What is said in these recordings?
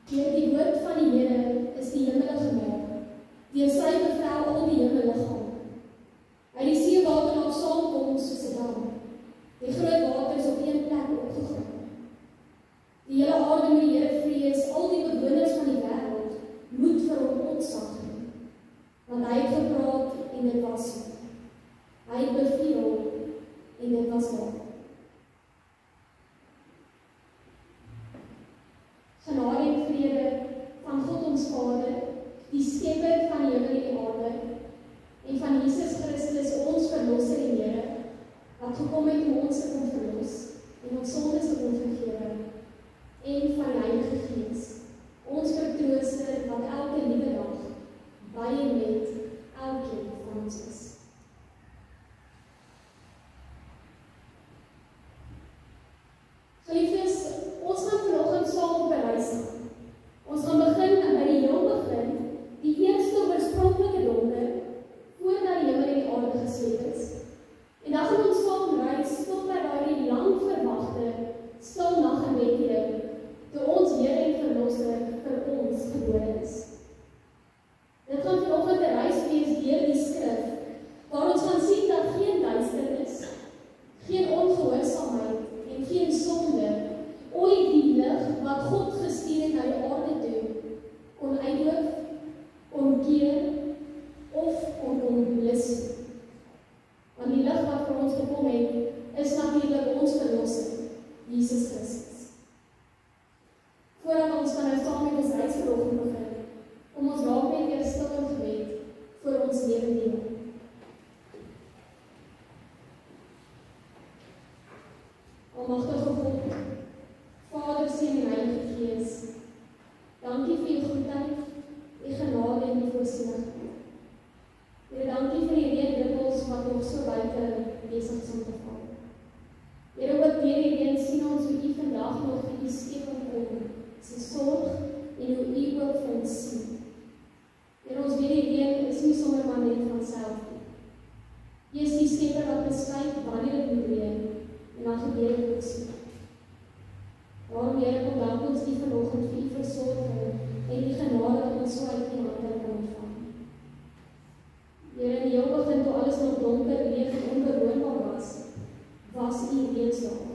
Deur die woord van die Here is die hemele gemaak. Deur sy bevel al die hemele gaan. Hy die seewater laat saamkom soos 'n dam. Die groot waters op een plek opgegaan. Die hele aarde moet die Here vrees, al die bewoners van die wêreld moet vir hom ontzag hê. Want hy het gepraat en dit was so. Hy het beveel en dit was waar. Genade en vrede van God ons Vader, die skepper van die hemel en die aarde, en van Jesus Christus, ons verlosser en Here, wat gekom het om ons te kom verlos en ons sondes te kom vergewe, en van die Heilige Gees, ons vertrooster wat elke nuwe dag by en met elkeen van ons is. Geliefdes, ons gaan vanoggend saam op 'n reis gaan. Ons gaan begin by die heel begin, die eerste oorspronklike donker, voordat die hemel en die aarde geskep is. En dan gaan ons saam reis tot by daardie lang verwagte stil naggebedjie, toe ons Here en Verlosser vir ons gebore is. Dit gaan vanoggend 'n reis wees deur die skrif, waar ons gaan sien dat geen duisternis, geen ongehoorsaamheid en geen sonde ooit die lig wat God gestuur het na die aarde toe kon uitdoof, kon keer of kon blus. Want die lig wat vir ons gekom het, is natuurlik ons Verlosser, Jesus Christus. Voordat ons dan nou saam met ons reis vanoggend begin, om ons raak net weer stil in gebed vir ons lewe deel. Almagtige God, Vader, Seun en Heilige Gees, dankie vir u goedheid, u genade en u voorsienigheid. Here, dankie vir die reendruppels wat nog so buite besig is om te val. Here, ook deur die reën sien ons hoe u vandag nog vir u skepping kom, se sorg en hoe u ook vir ons sien. Here, ons weet die reën is nie sommer maar net van self nie. U is die skepper wat besluit wanneer dit moet reën, en dan gebeur dit ook so. Daarom, Here, kom dank ons u vanoggend vir u versorging en die genade dat ons so uit u hande kan ontvang. Here, in die heel begin toe alles nog donker, leeg en onbewoonbaar was u reeds daar.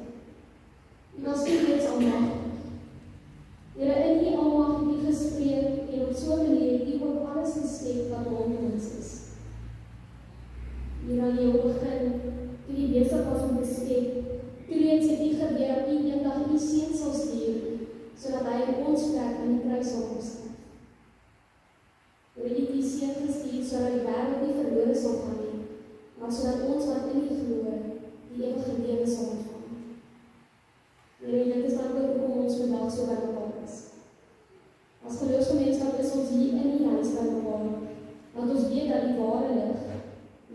U was nie reeds almagtig. Here, in u almag het u gespreek en op so 'n manier het u ook alles geskep wat rondom ons is. Here, in die heel begin, toe u besig was om te skep, toe reeds het u geweet dat u eendag u seun sal stuur, sodat hy in ons plek aan die kruis sal kom sterf. Here, u het u seun gestuur sodat die wêreld nie verlore sal gaan nie, maar sodat ons wat in u glo, die ewige lewe sal ontvang. Here, dit is dan ook hoekom ons vandag so bymekaar is. As geloofsgemeenskap is ons hier in die huis bymekaar, want ons weet dat die ware lig,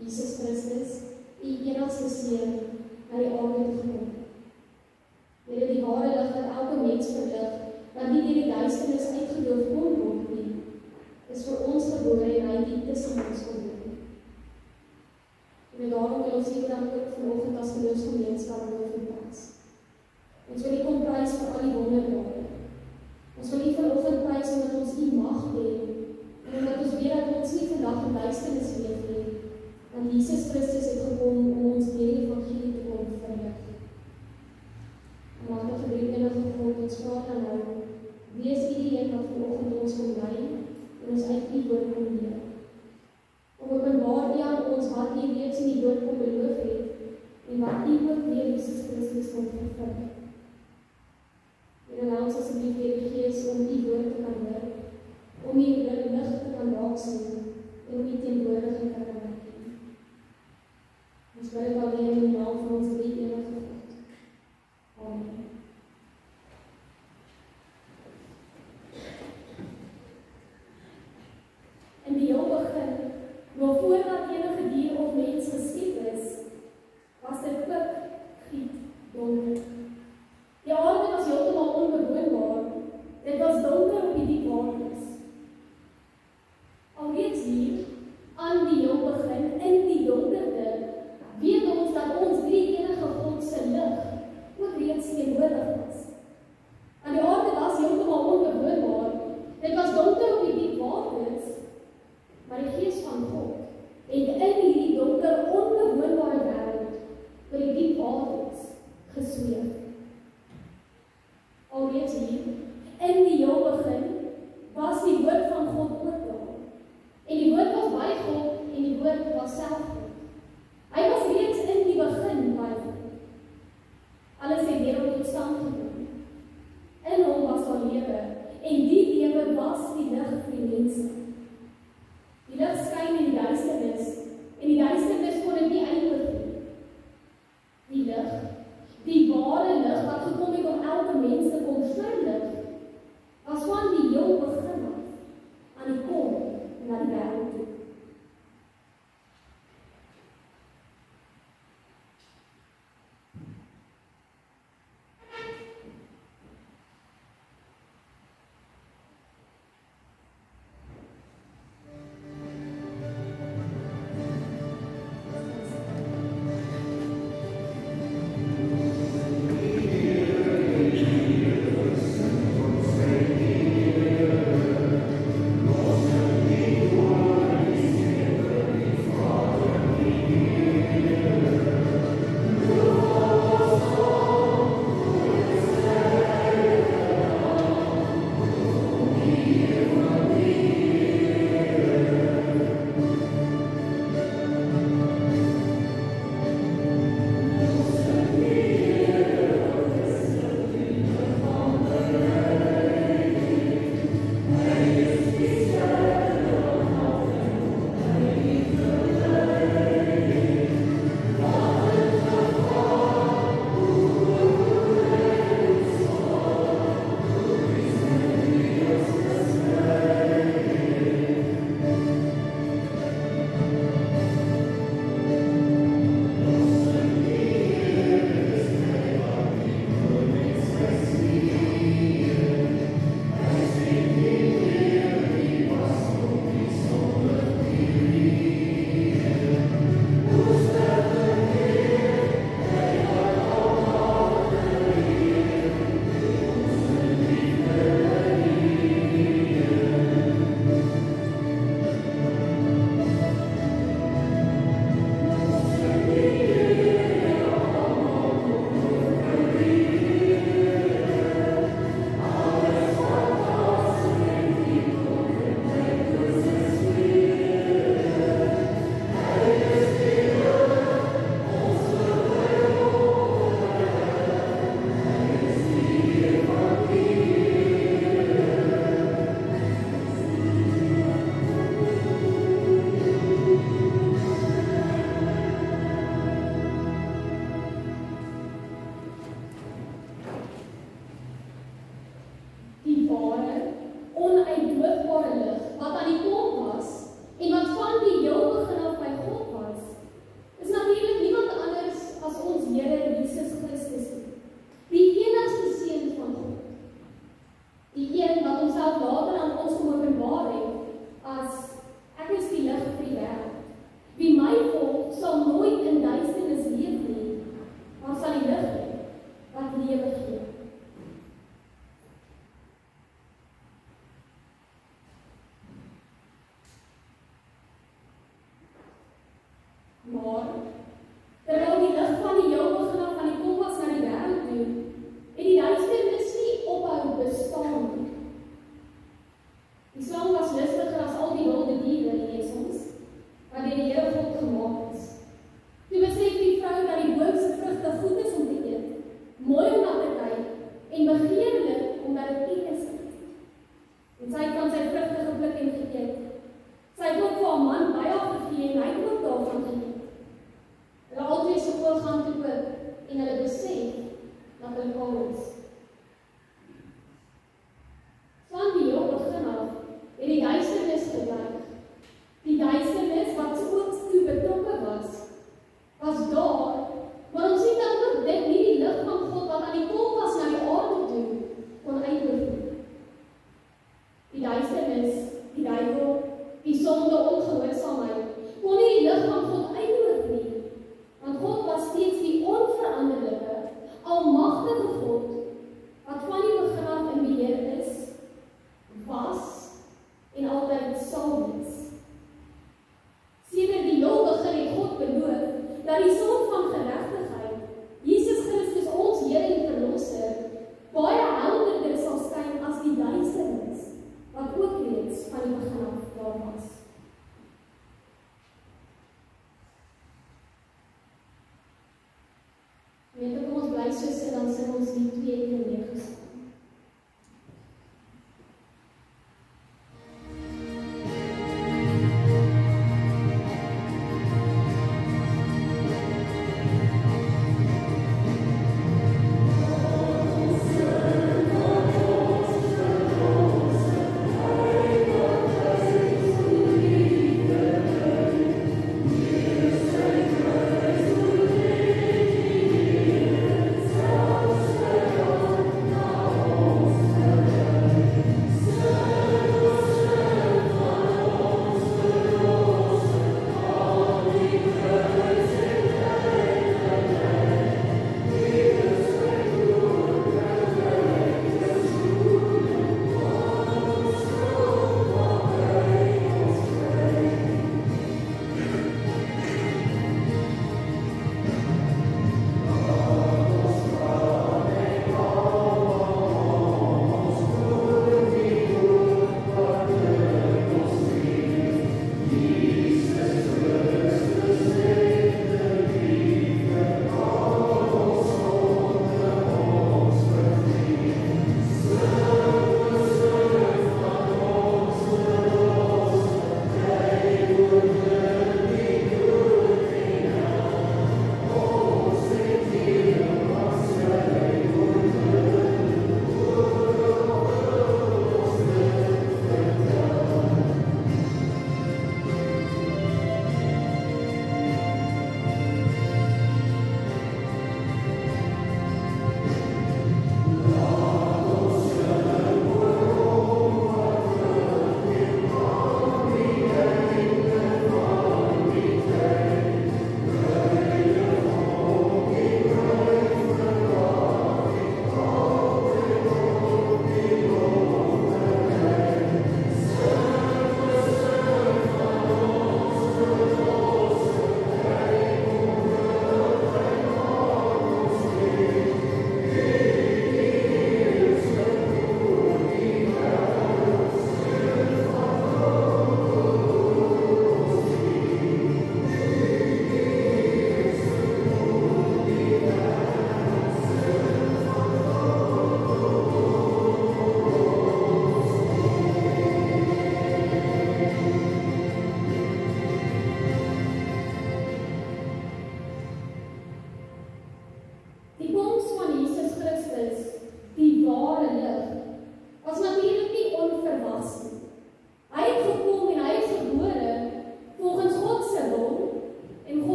Jesus Christus, u enigste seun, na die aarde toe gekom. Here, die ware lig wat elke mens verlig, wat nie deur die duisternis uitgedoof kon word nie, is vir ons gebore en hy het tussen ons gebore. En daarom wil ons hier dan ook vanoggend as geloofsgemeenskap loof en prys. Ons wil u kom prys vir al die wonderdade. Ons wil u vanoggend prys omdat ons u mag ken, en omdat ons weet dat ons nie vandag in duisternis leef nie, want Jesus Christus het gekom om ons deur die evangelie te kom verlig. Almagtige drieweenige God, ons vra dan nou, wees u die een wat vanoggend ons kom lei en ons uit u woord kom leer. Om openbaar u aan ons wat u reeds in die woord kom beloof het en wat u ook deur Jesus Christus kom vervul. Here, laat ons asseblief deur die Gees om u woord te kan hoor, om u lig te kan raak sien en om u teenwoordigheid te kan erken. Ons bid dit alleen in die naam van ons drie-enige God. Amen. In die heel begin, nog voordat enige dier of mens geskep is, was dit pikgiet donker. Die aarde was heeltemal onbewoonbaar. Dit was donker op die diep waters. Alreeds hier, aan die heel onsigbare, onuitdoogbare lig wat aan die kompas en wat van die heel begin af by God was, is natuurlik niemand anders as ons Here Jesus Christus nie. Die enigste seun van God. Die een wat homself later aan ons kom openbaar het as ek is die lig vir die wêreld. Wie my volg sal nooit in duisternis leef nie, maar sal die lig hê wat lewe gee. Maar terwyl die lig van die heel begin af van die kompas na die wêreld toe, het die duisternis nie ophou bestaan nie. Die slang was lustiger as al die wilde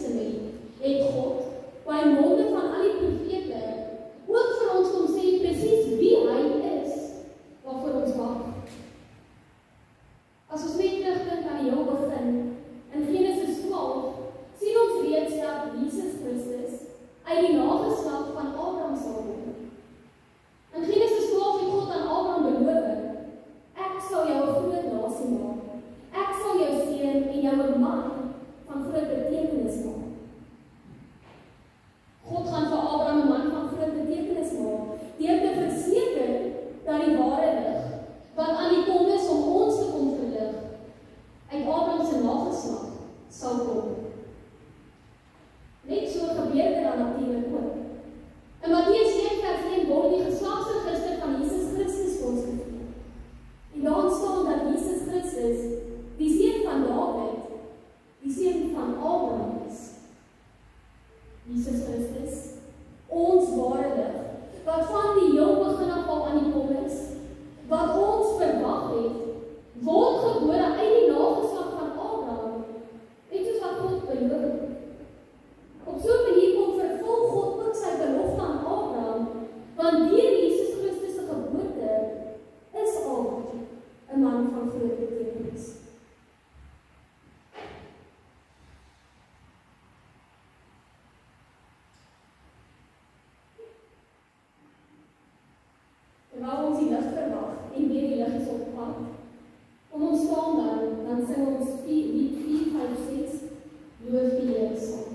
Testament het God, by monde van al die profete, ook vir ons kom sê presies wie hy is, waarvoor ons wag. As ons net terugdink aan die heel begin, in Genesis 12, sien ons reeds dat Jesus Christus uit die nageslag van Abraham sal word. In Genesis 12 het God aan Abraham beloof, ek sal jou 'n groot nasie maak. Ek sal jou seën en jou 'n man van groot betekenis maak. God gaan vir Abraham 'n man van groot betekenis maak, deur te verseker dat die ware lig, wat aan die kom is om ons te kom verlig, uit Abraham se nageslag sal kom. Net so gebeur dit dan natuurlik ook. In Matteus 1:1 word die geslagsregister van Jesus Christus vir ons gegee. En daar staan dat Jesus Christus, die seun van Dawid, die seun van Abraham is. Jesus Christus, ons ware lig, wat van die heel begin af al aan die kom is, wat ons verwag het, word gebore uit die nageslag van Abraham, net soos wat God beloof het. Op so 'n manier kom vervul God ook sy belofte aan Abraham, want deur Jesus Christus se geboorte is Abraham 'n man van groot betekenis. Terwyl ons die lig verwag en weer die lig is op pad, kom ons staan dan sing ons lied 456, loof die Here saam.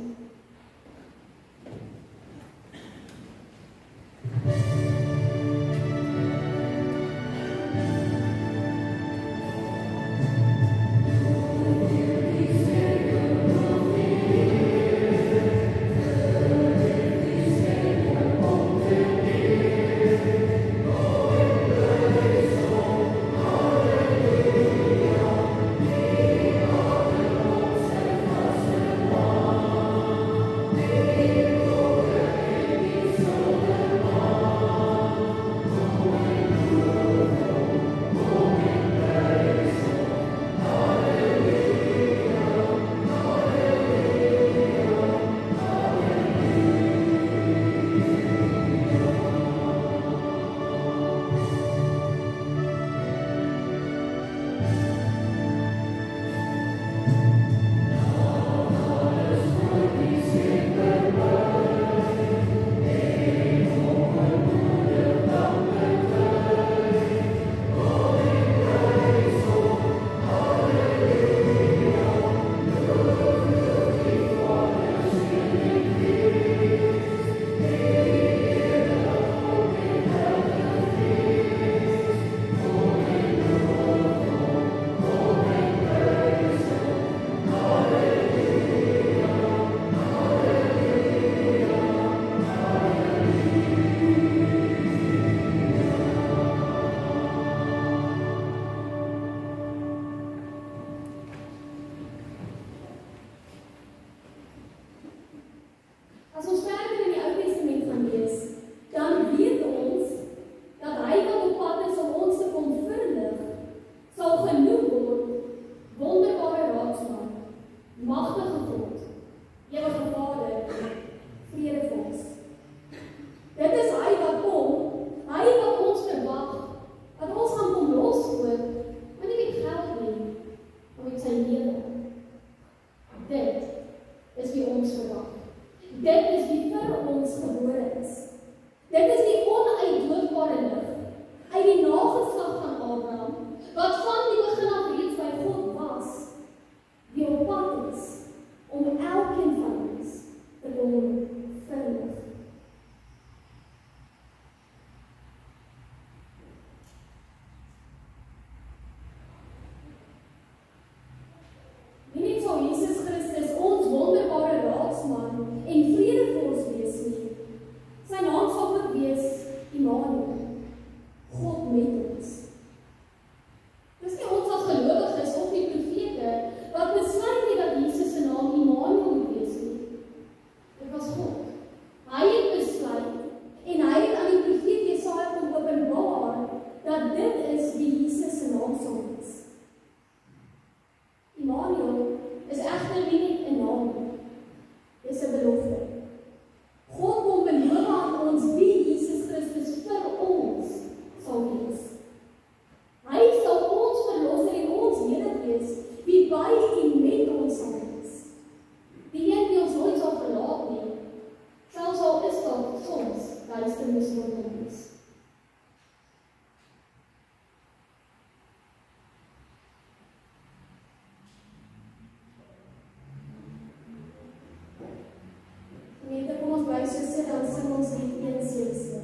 so sit, dan sing ons lied 177.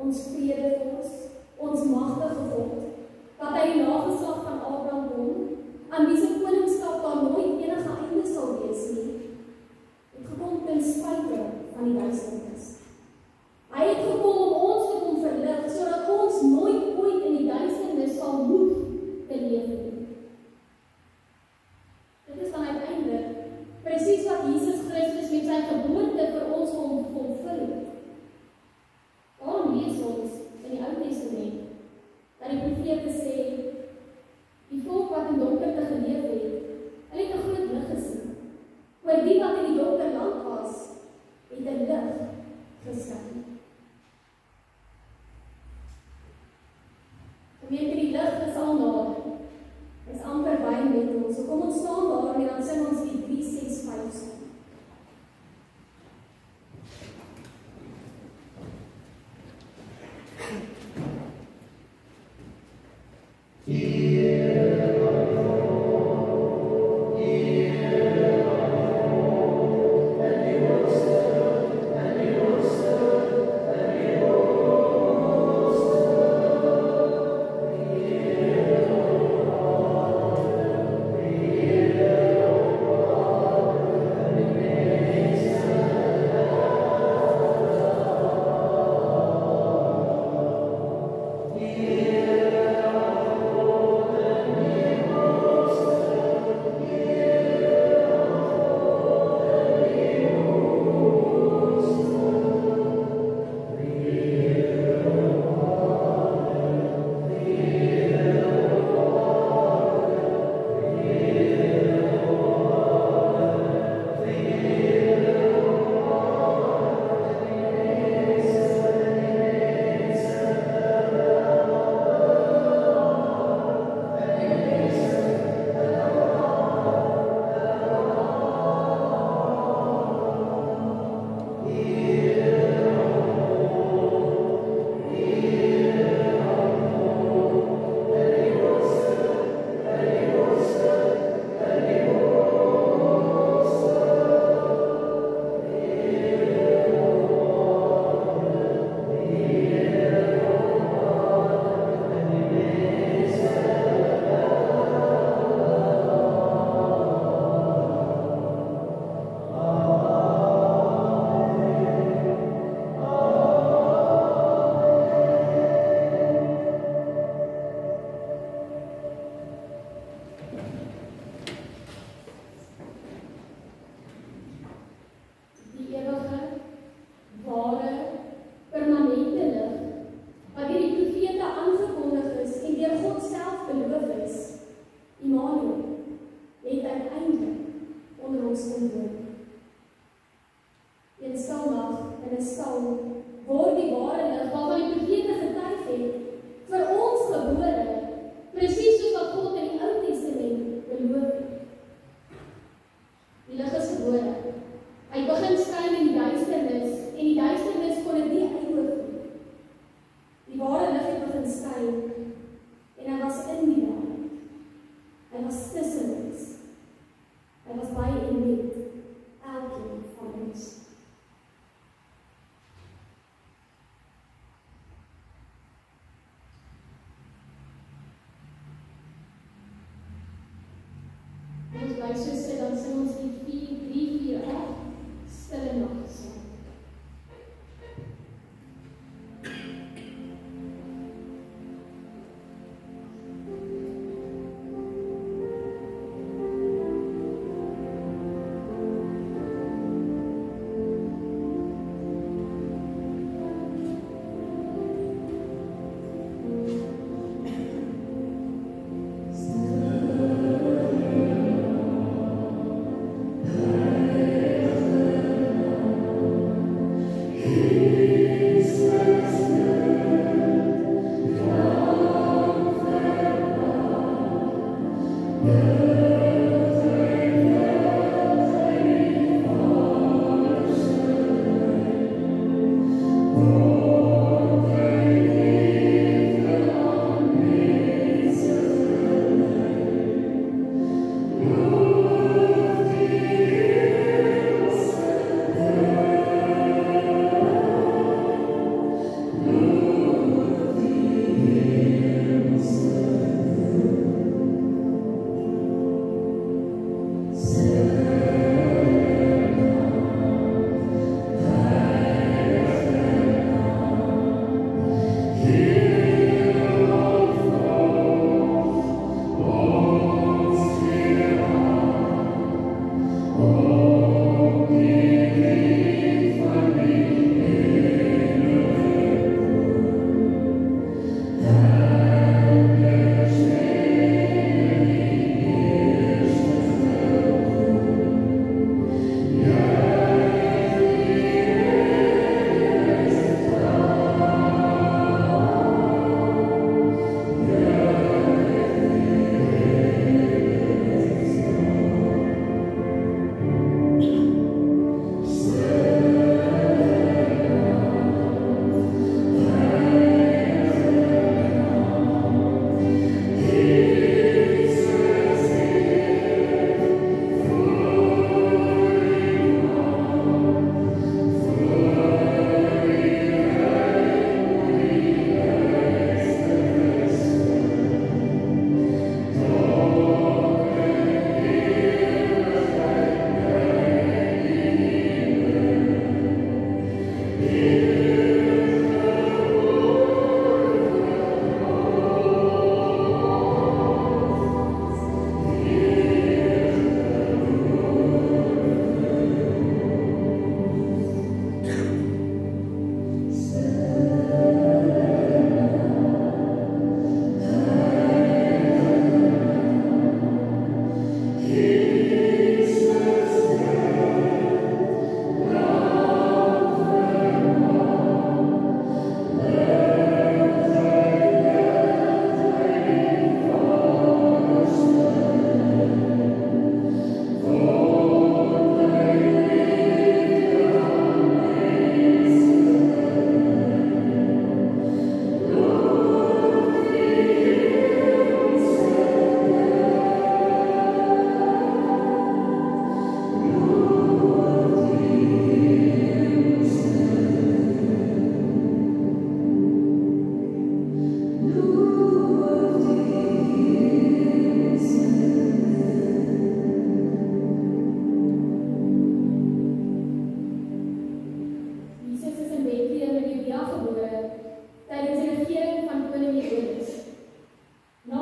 Ons vredevors, ons magtige God, wat uit die nageslag van Abraham kom, aan wie se koningskap daar nooit enige einde sal wees nie, het gekom ten spyte van die duisternis. Hy het gekom om ons te kom verlig, sodat ons nooit ooit in die duisternis sal hoef te leef nie. Dit is dan uiteindelik presies wat Jesus Christus met sy geboorte vir ons kom vervul het. Daarom lees ons in die Ou Testament dat die profete sê, die volk wat in donkerte geleef het, hulle het 'n groot lig gesien. Maar die wat in die donker land was, het 'n lig geskyn. Gemeente, die lig is al nader. Is amper by daai middel. So kom ons staan daar en dan sing ons die 365 song.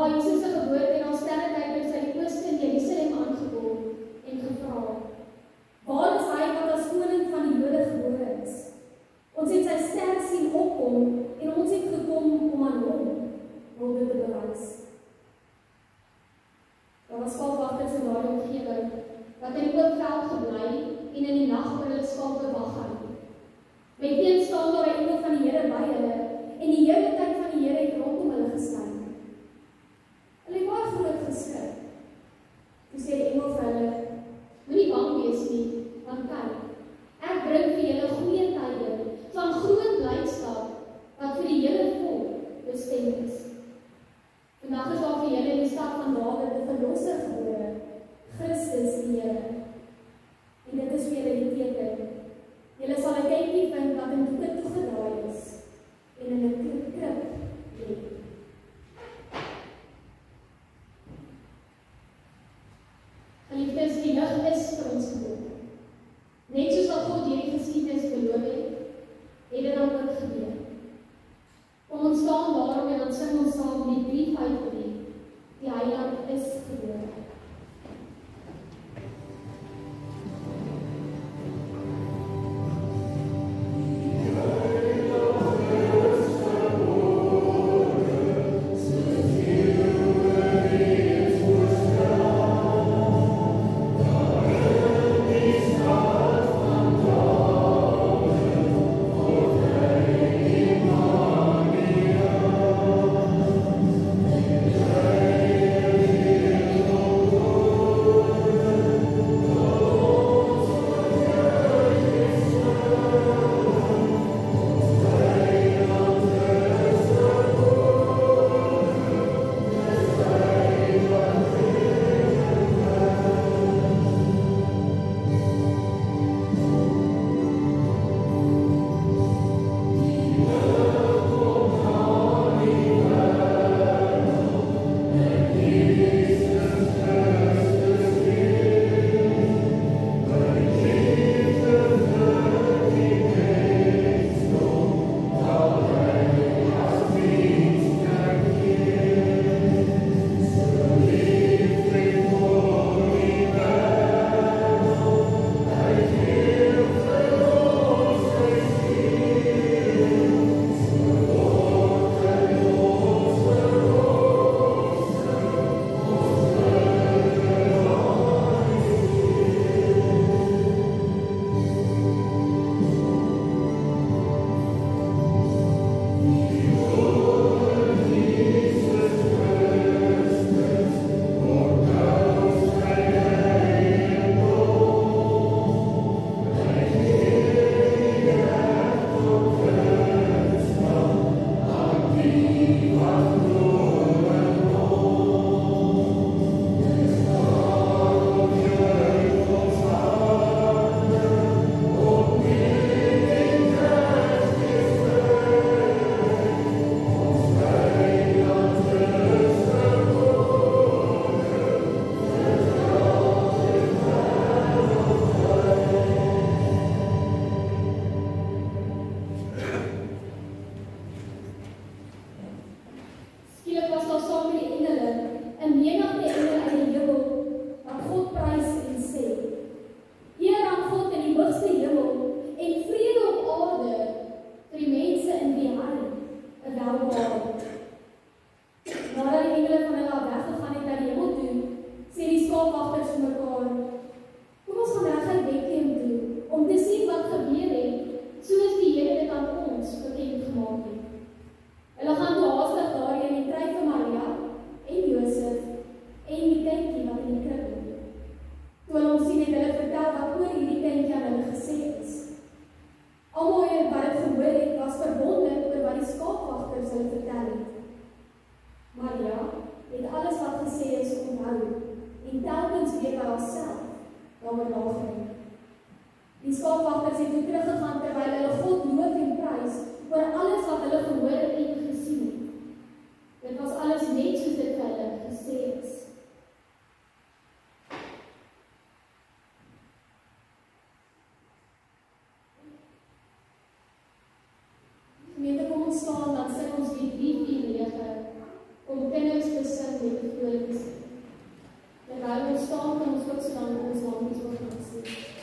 Na Jesus se geboorte en ons sterretyd het sy die ooste in Jerusalem aangekom en gevra, waar is hy wat as koning van die Jode gebore is? Ons het sy ster sien opkom en ons het gekom om aan hom hulde te bewys. Daar was skaapwagters in daardie omgewing wat in die oop veld gebly en in die nag oor hulle skape wag hou. Met een staan daar 'n engel van die Here by hulle en die heerlikheid van die Here het rondom hulle geskyn. Hulle het baie groot geskrik. Toe sê die engel vir hulle, moenie bang wees nie, want kyk, ek bring vir julle goeie tye van groot blydskap wat vir die hele volk bestem is. Vandag is daar vir julle in die stad van Dawid 'n verlosser gebore, Christus die Here. En dit is vir julle die teken. Julle sal 'n kindjie vind wat in doeke toegedraai is en in 'n krib lê. Geliefdes, die lig is vir ons gebore. Net soos wat God hierdie geskiedenis beloof het dit dan ook gebeur. Kom ons staan daarom en dan sing ons saam die 3:5 die Heiland is gebore. Die skaapwagters het toe teruggegaan terwyl hulle God loof en prys oor alles wat hulle gehoor het en gesien het. Dit was alles net soos dit vir hulle gesê is. Gemeente, kom ons staan, dan sing ons die 349 om kinders te sing. verkoop is. Terwyl ons staan, kan ons ook so dan ons lampies begin sien.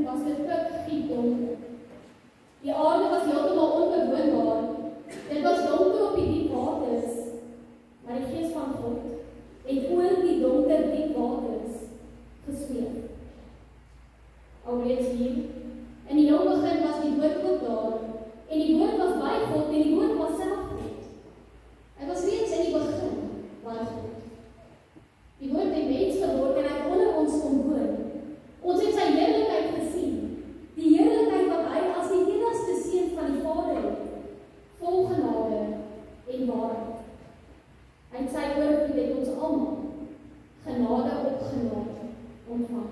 Was dit pikgiet donker. Die aarde was heeltemal onbewoonbaar. Dit was donker op die diep waters, maar die Gees van God het oor die donker diep waters gesweef. Alreeds hier, in die heel begin was die Woord ook daar, en die Woord was by God, en die Woord was self God. Hy was reeds in die begin by God. Die Woord het mens geword, en hy het onder ons kom woon. Ons het sy heerlikheid gesien, die heerlikheid wat hy as die enigste seun van die Vader het, vol genade en waarheid. Hy het sy oorvloed het ons almal genade op genade ontvang.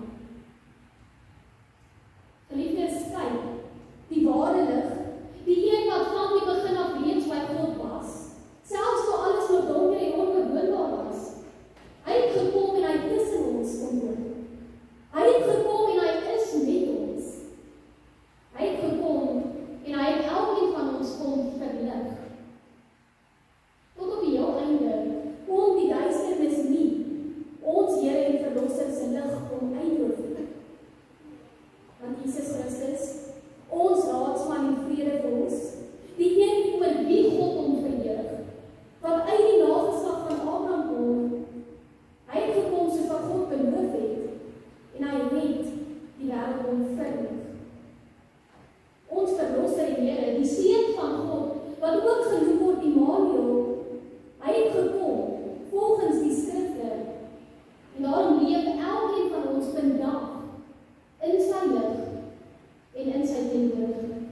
Geliefdes, kyk, die ware lig, die een wat van die begin af reeds by God was, selfs toe alles nog donker en onbewoonbaar was. Hy het gekom en hy het tussen ons kom woon. Hy het gekom en hy is met ons. Hy het gekom en hy het elkeen van ons kom verlig. Tot op die heel einde kom die duisternis nie ons Here en Verlosser se lig kom uitdoof. Want Jesus Christus, ons raadsman en vredevors, die een oor wie God hom verheerlig, wat uit die nageslag van Abraham kom, hy het gekom soos wat God beloof het, en hy het die wêreld verlig. Ons Verlosser en Here, die Seun van God, wat ook genoem word Immanuel, hy het gekom volgens die Skrifte. En daarom leef elkeen van ons vandag in sy lig en in sy teenwoordigheid.